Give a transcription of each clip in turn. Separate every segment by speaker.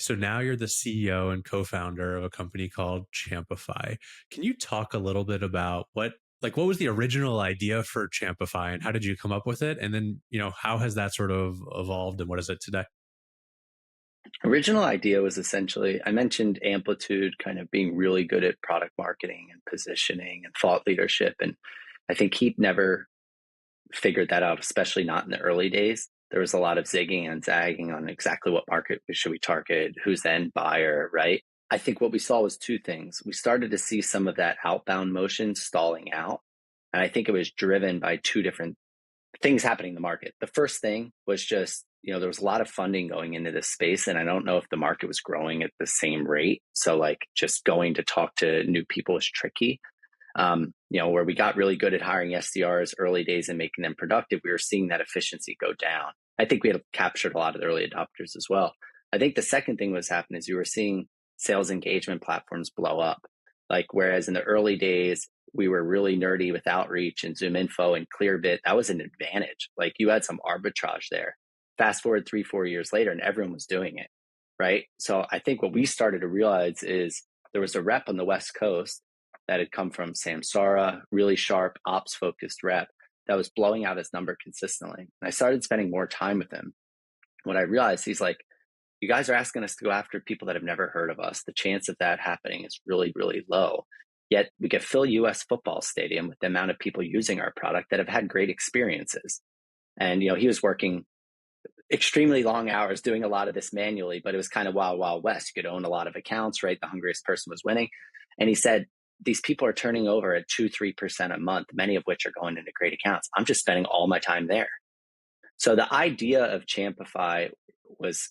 Speaker 1: So now you're the CEO and co-founder of a company called Champify. Can you talk a little bit about what was the original idea for Champify and how did you come up with it? And then, how has that sort of evolved and what is it today?
Speaker 2: Original idea was essentially, I mentioned Amplitude kind of being really good at product marketing and positioning and thought leadership. And I think Heap never figured that out, especially not in the early days. There was a lot of zigging and zagging on exactly what market should we target, who's the end buyer, right? I think what we saw was two things. We started to see some of that outbound motion stalling out. And I think it was driven by two different things happening in the market. The first thing was just, there was a lot of funding going into this space, and I don't know if the market was growing at the same rate. So, like, just going to talk to new people is tricky. Where we got really good at hiring SDRs early days and making them productive, we were seeing that efficiency go down. I think we had captured a lot of the early adopters as well. I think the second thing was happening is you were seeing sales engagement platforms blow up. Like, whereas in the early days, we were really nerdy with Outreach and Zoom Info and Clearbit. That was an advantage. Like, you had some arbitrage there. Fast forward 3-4 years later, and everyone was doing it, right? So I think what we started to realize is there was a rep on the West Coast that had come from Samsara, really sharp, ops-focused rep that was blowing out his number consistently. And I started spending more time with him. When I realized, he's like, you guys are asking us to go after people that have never heard of us. The chance of that happening is really, really low. Yet we could fill US football stadium with the amount of people using our product that have had great experiences. And, he was working extremely long hours doing a lot of this manually, but it was kind of wild, wild west. You could own a lot of accounts, right? The hungriest person was winning. And he said, these people are turning over at 2-3% a month, many of which are going into great accounts. I'm just spending all my time there. So the idea of Champify was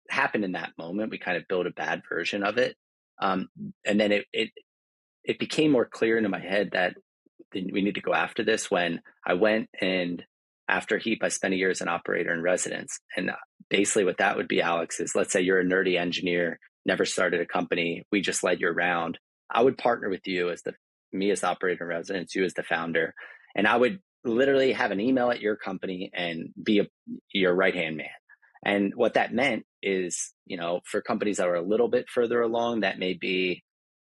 Speaker 2: happened in that moment. We kind of built a bad version of it. And then it became more clear into my head that we need to go after this when I went, and after Heap, I spent a year as an operator in residence. And basically what that would be, Alex, is let's say you're a nerdy engineer, never started a company. We just led you around. I would partner with you as me as the operator in residence, you as the founder. And I would literally have an email at your company and be your right-hand man. And what that meant is, for companies that are a little bit further along, that may be,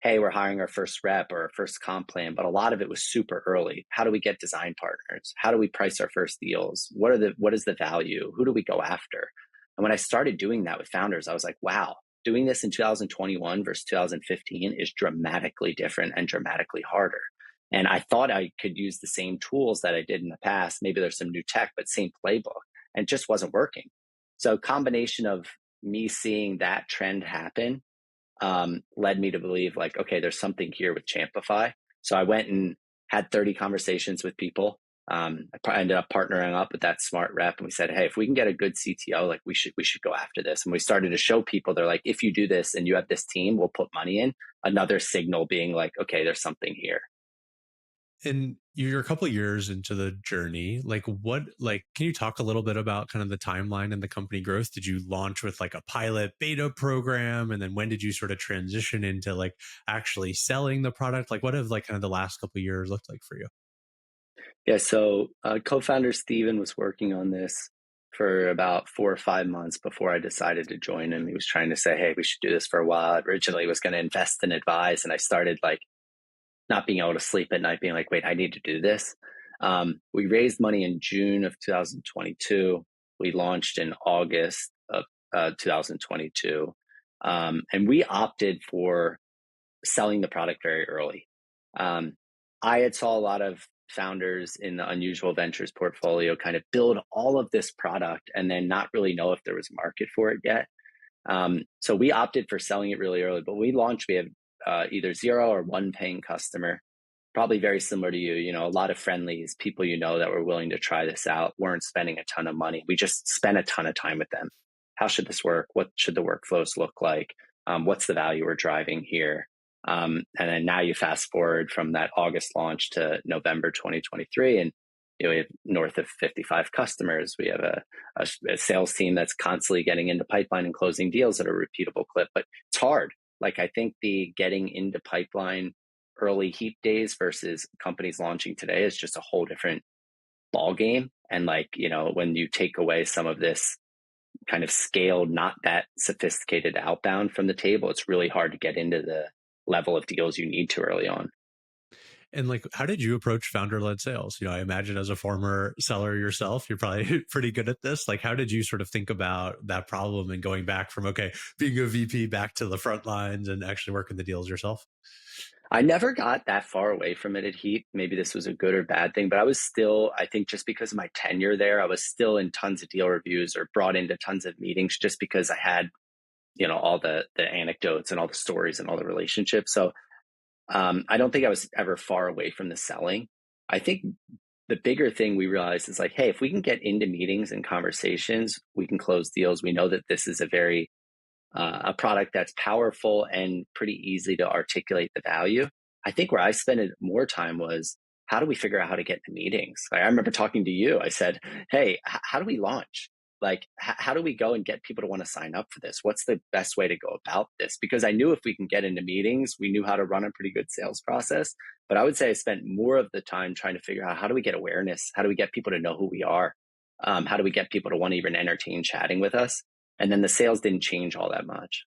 Speaker 2: hey, we're hiring our first rep or our first comp plan, but a lot of it was super early. How do we get design partners? How do we price our first deals? What is the value? Who do we go after? And when I started doing that with founders, I was like, wow, doing this in 2021 versus 2015 is dramatically different and dramatically harder. And I thought I could use the same tools that I did in the past. Maybe there's some new tech, but same playbook, and it just wasn't working. So combination of me seeing that trend happen led me to believe, like, okay, there's something here with Champify. So I went and had 30 conversations with people. I ended up partnering up with that smart rep, and we said, hey, if we can get a good CTO, like, we should go after this. And we started to show people, they're like, if you do this and you have this team, we'll put money in. Another signal being like, okay, there's something here.
Speaker 1: And you're a couple of years into the journey. Can you talk a little bit about kind of the timeline and the company growth? Did you launch with like a pilot beta program? And then when did you sort of transition into like actually selling the product? Like, what have like kind of the last couple of years looked like for you?
Speaker 2: Yeah, so co-founder Steven was working on this for about 4 or 5 months before I decided to join him. He was trying to say, hey, we should do this for a while. I originally was going to invest and advise, and I started like not being able to sleep at night, being like, wait, I need to do this. We raised money in June of 2022. We launched in August of 2022. And we opted for selling the product very early. I had saw a lot of founders in the unusual ventures portfolio kind of build all of this product and then not really know if there was a market for it yet. So we opted for selling it really early, but when we launched, we have either 0 or 1 paying customer, probably very similar to you, a lot of friendlies, people, that were willing to try this out, weren't spending a ton of money. We just spent a ton of time with them. How should this work? What should the workflows look like? What's the value we're driving here? And then now you fast forward from that August launch to November 2023, and we have north of 55 customers. We have a sales team that's constantly getting into pipeline and closing deals at a repeatable clip, but it's hard. Like, I think the getting into pipeline early Heap days versus companies launching today is just a whole different ball game. And when you take away some of this kind of scaled, not that sophisticated outbound from the table, it's really hard to get into the level of deals you need to early on.
Speaker 1: And like, how did you approach founder led sales? I imagine as a former seller yourself, you're probably pretty good at this. Like, how did you sort of think about that problem and going back from, okay, being a VP back to the front lines and actually working the deals yourself?
Speaker 2: I never got that far away from it at Heap. Maybe this was a good or bad thing, but I was still, I think just because of my tenure there, I was still in tons of deal reviews or brought into tons of meetings just because I had, all the anecdotes and all the stories and all the relationships. So I don't think I was ever far away from the selling. I think the bigger thing we realized is like, hey, if we can get into meetings and conversations, we can close deals. We know that this is a product that's powerful and pretty easy to articulate the value. I think where I spent more time was, how do we figure out how to get to meetings? Like, I remember talking to you. I said, hey, how do we launch? Like, how do we go and get people to want to sign up for this? What's the best way to go about this? Because I knew if we can get into meetings, we knew how to run a pretty good sales process. But I would say I spent more of the time trying to figure out, how do we get awareness? How do we get people to know who we are? How do we get people to want to even entertain chatting with us? And then the sales didn't change all that much.